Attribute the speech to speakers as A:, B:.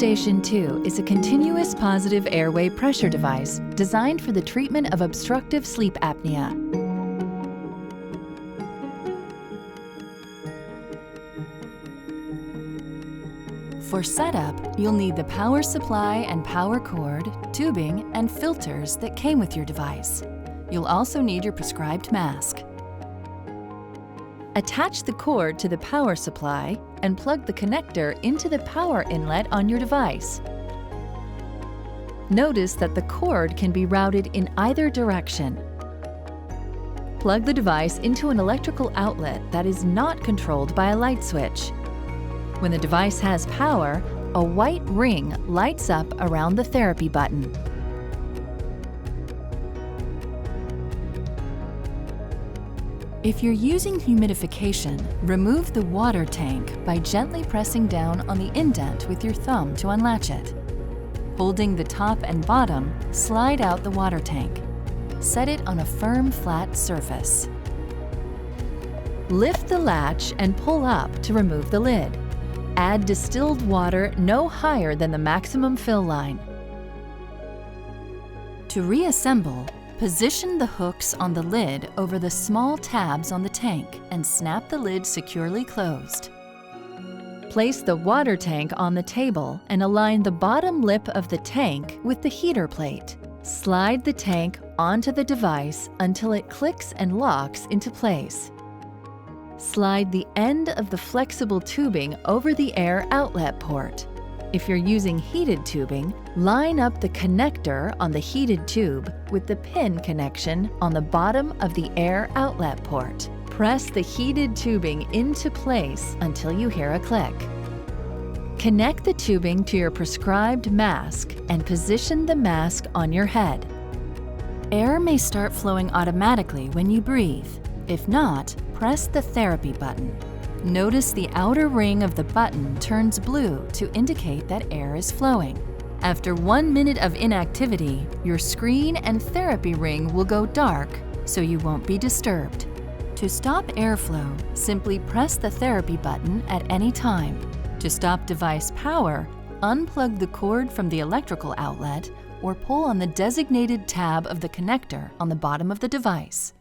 A: DreamStation 2 is a continuous positive airway pressure device designed for the treatment of obstructive sleep apnea. For setup, you'll need the power supply and power cord, tubing, and filters that came with your device. You'll also need your prescribed mask. Attach the cord to the power supply and plug the connector into the power inlet on your device. Notice that the cord can be routed in either direction. Plug the device into an electrical outlet that is not controlled by a light switch. When the device has power, a white ring lights up around the therapy button. If you're using humidification, remove the water tank by gently pressing down on the indent with your thumb to unlatch it. Holding the top and bottom, slide out the water tank. Set it on a firm, flat surface. Lift the latch and pull up to remove the lid. Add distilled water no higher than the maximum fill line. To reassemble, position the hooks on the lid over the small tabs on the tank and snap the lid securely closed. Place the water tank on the table and align the bottom lip of the tank with the heater plate. Slide the tank onto the device until it clicks and locks into place. Slide the end of the flexible tubing over the air outlet port. If you're using heated tubing, line up the connector on the heated tube with the pin connection on the bottom of the air outlet port. Press the heated tubing into place until you hear a click. Connect the tubing to your prescribed mask and position the mask on your head. Air may start flowing automatically when you breathe. If not, press the therapy button. Notice the outer ring of the button turns blue to indicate that air is flowing. After 1 minute of inactivity, your screen and therapy ring will go dark, so you won't be disturbed. To stop airflow, simply press the therapy button at any time. To stop device power, unplug the cord from the electrical outlet or pull on the designated tab of the connector on the bottom of the device.